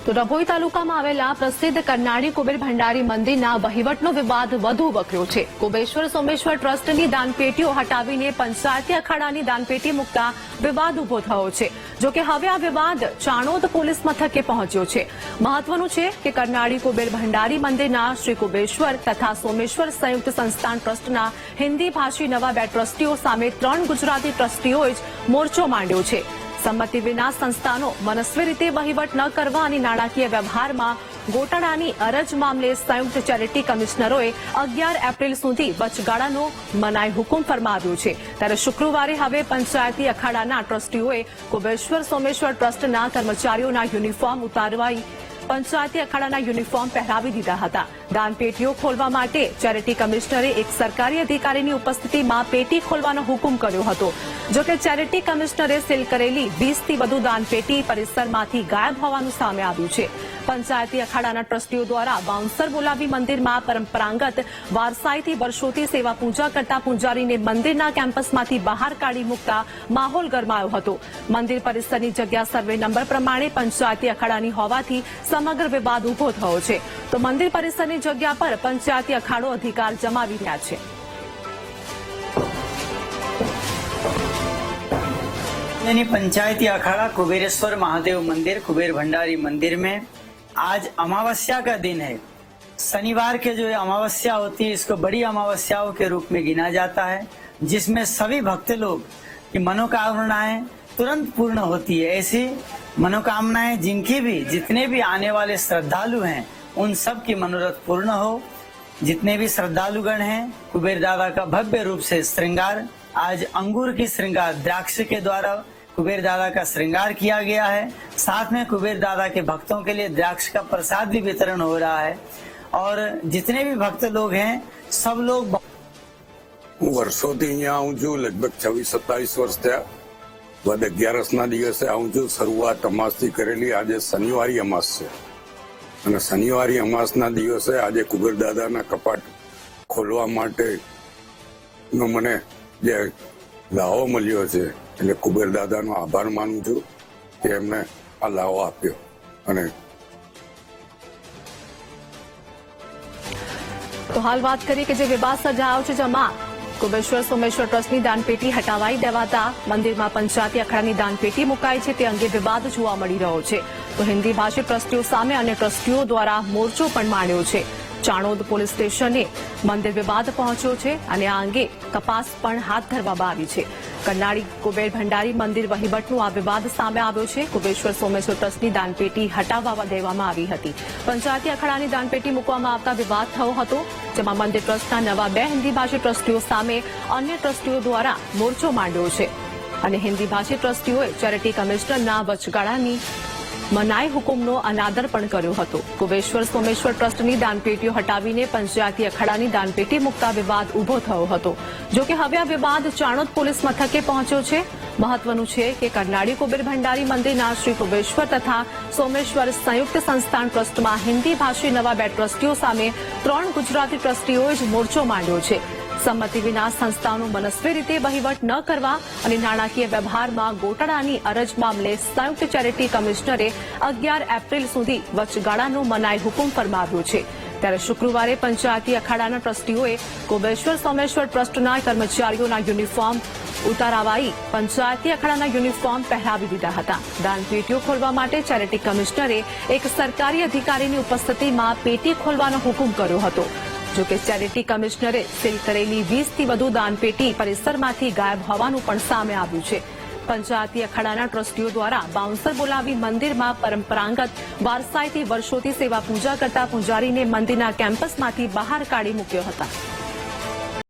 તો ડભોઈ તાલુકામાં આવેલા પ્રસિદ્ધ કરનાળી કુબેર ભંડારી મંદિરના વહીવટનો વિવાદ વધુ વકર્યો છે। કુબેશ્વર સોમેશ્વર ટ્રસ્ટની દાનપેટીઓ હટાવીને પંચાયતી અખાડાની દાનપેટી મૂકતા વિવાદ ઉભો થયો છે। જોકે હવે આ વિવાદ ચાણોદ પોલીસ મથકે પહોંચ્યો છે। મહત્વનું છે કે કરનાળી કુબેર ભંડારી મંદિરના શ્રી કુબેશ્વર તથા સોમેશ્વર સંયુક્ત સંસ્થાન ટ્રસ્ટના હિન્દી ભાષી નવા 2 ટ્રસ્ટીઓ સામે 3 ગુજરાતી ટ્રસ્ટીઓએ જ મોરચો માંડ્યો છે। સંમતિ વિના સંસ્થાનો મનસ્વી રીતે વહીવટ ન કરવા અને નાણાકીય વ્યવહારમાં ગોટાળાની અરજ મામલે સંયુક્ત ચેરિટી કમિશનરોએ 11 એપ્રિલ સુધી વચગાળાનો મનાઈ હુકમ ફરમાવ્યો છે। ત્યારે શુક્રવારે હવે પંચાયતી અખાડાના ટ્રસ્ટીઓએ કુબેશ્વર સોમેશ્વર ટ્રસ્ટના કર્મચારીઓના યુનિફોર્મ ઉતારવાઈ પંચાયતી અખાડાના યુનિફોર્મ પહેરાવી દીધા હતા। દાનપેટીઓ ખોલવા માટે ચેરિટી કમિશનરે એક સરકારી અધિકારીની ઉપસ્થિતિમાં પેટી ખોલવાનો હુકમ કર્યો હતો। જોકે ચેરિટી કમિશનરે સીલ કરેલી 20થી વધુ દાનપેટી પરિસરમાંથી ગાયબ હોવાનું સામે આવ્યું છે। પંચાયતી અખાડાના ટ્રસ્ટીઓ દ્વારા બાઉન્સર બોલાવી મંદિરમાં પરંપરાગત વારસાઈથી વર્ષોથી સેવા પૂજા કરતા પૂજારીને મંદિરના કેમ્પસમાંથી બહાર કાઢી મૂકતા માહોલ ગરમાયો હતો। મંદિર પરિસરની જગ્યા સર્વે નંબર પ્રમાણે પંચાયતી અખાડાની હોવાથી સમગ્ર વિવાદ ઉભો થયો છે। તો મંદિર પરિસરની જગ્યા પર પંચાયતી અખાડો અધિકાર જમાવી રહ્યા છે। पंचायती अखाड़ा कुबेरेश्वर महादेव मंदिर कुबेर भंडारी मंदिर में आज अमावस्या का दिन है। शनिवार के जो अमावस्या होती है इसको बड़ी अमावस्याओं के रूप में गिना जाता है, जिसमें सभी भक्त लोग की मनोकामनाएं तुरंत पूर्ण होती है। ऐसी मनोकामनाएं जिनकी भी जितने भी आने वाले श्रद्धालु हैं उन सब की मनोरथ पूर्ण हो। जितने भी श्रद्धालुगण हैं कुबेर दादा का भव्य रूप से श्रृंगार, आज अंगूर की श्रृंगार द्राक्ष के द्वारा कुबेर दादा का श्रृंगार किया गया है। साथ में कुबेर दादा के भक्तों के लिए द्राक्ष का प्रसाद भी वितरण हो रहा है। और जितने भी भक्त लोग हैं सब लोग वर्षोથી અહીંયા આવું છું। લગભગ 26-27 વર્ષ થયા। વદ 11ના દિવસે આવું છું। શરૂઆત અમાસથી કરેલી। આજે શનિવારી અમાસ છે અને શનિવારી અમાસના દિવસે આજે કુબેર દાદાના કપાટ ખોલવા માટેનો મને જે લાવો મળ્યો છે એટલે કુબેર દાદાનો આભાર માનું છું કે એમને આ લાવો આપ્યો। અને તો હાલ વાત કરીએ કે જે વિવાદ સર્જાયો છે જેમાં કુબેશ્વર સોમેશ્વર ટ્રસ્ટની દાનપેટી હટાવાઈ દેવાતા મંદિરમાં પંચાયતી અખાડાની દાનપેટી મુકાઈ છે તે અંગે વિવાદ જોવા મળી રહ્યો છે। તો હિન્દી ભાષી ટ્રસ્ટીઓ સામે અન્ય ટ્રસ્ટીઓ દ્વારા મોરચો પણ માંડ્યો છે। ચાણોદ પોલીસ સ્ટેશને મંદિર વિવાદ પહોંચ્યો છે અને આ અંગે તપાસ પણ હાથ ધરવામાં આવી છે। કરનાળી કુબેર ભંડારી મંદિર વહીવટનો આ વિવાદ સામે આવ્યો છે। કુબેશ્વર સોમેશ્વર ટ્રસ્ટની દાનપેટી હટાવવા દેવામાં આવી હતી। પંચાયતી અખાડાની દાનપેટી મૂકવામાં આવતા વિવાદ થયો હતો, જેમાં મંદિર ટ્રસ્ટના નવા 2 હિન્દી ભાષી ટ્રસ્ટીઓ સામે અન્ય ટ્રસ્ટીઓ દ્વારા મોરચો માંડ્યો છે અને હિન્દી ભાષી ટ્રસ્ટીઓએ ચેરિટી કમિશનરના વચગાળાની મનાઈ હુકમનો અનાદર પણ કર્યો હતો। કુબેશ્વર સોમેશ્વર ટ્રસ્ટની દાનપેટીઓ હટાવીને પંચાયતી અખાડાની દાનપેટી મૂકતા વિવાદ ઉભો થયો હતો। જોકે હવે આ વિવાદ ચાણોદ પોલીસ મથકે પહોંચ્યો છે। મહત્વનું છે કે કરનાળી કુબેર ભંડારી મંદિરના શ્રી કુબેશ્વર તથા સોમેશ્વર સંયુક્ત સંસ્થાન ટ્રસ્ટમાં હિન્દી ભાષી નવા 2 ટ્રસ્ટીઓ સામે 3 ગુજરાતી ટ્રસ્ટીઓએ જ મોરચો માંડ્યો છે। સંમતિ વિના સંસ્થાનો મનસ્વી રીતે વહીવટ ન કરવા અને નાણાકીય વ્યવહારમાં ગોટાળાની અરજ મામલે સંયુક્ત ચેરિટી કમિશનરે 11 એપ્રિલ સુધી વચગાળાનો મનાઈ હુકમ ફરમાવ્યો છે। ત્યારે શુક્રવારે પંચાયતી અખાડાના ટ્રસ્ટીઓએ કુબેશ્વર સોમેશ્વર ટ્રસ્ટના કર્મચારીઓના યુનિફોર્મ ઉતારવાઈ પંચાયતી અખાડાના યુનિફોર્મ પહેરાવી દીધા હતા। દાનપેટીઓ ખોલવા માટે ચેરિટી કમિશનરે એક સરકારી અધિકારીની ઉપસ્થિતિમાં પેટી ખોલવાનો હુકમ કર્યો હતો। જોકે ચેરિટી કમિશનરે સીલ કરેલી 20થી વધુ દાનપેટી પરિસરમાંથી ગાયબ હોવાનું પણ સામે આવ્યું છે। પંચાયતી અખાડાના ટ્રસ્ટીઓ દ્વારા બાઉન્સર બોલાવી મંદિરમાં પરંપરાગત વારસાઈથી વર્ષોથી સેવા પૂજા કરતા પૂજારીને મંદિરના કેમ્પસમાંથી બહાર કાઢી મૂક્યો હતા।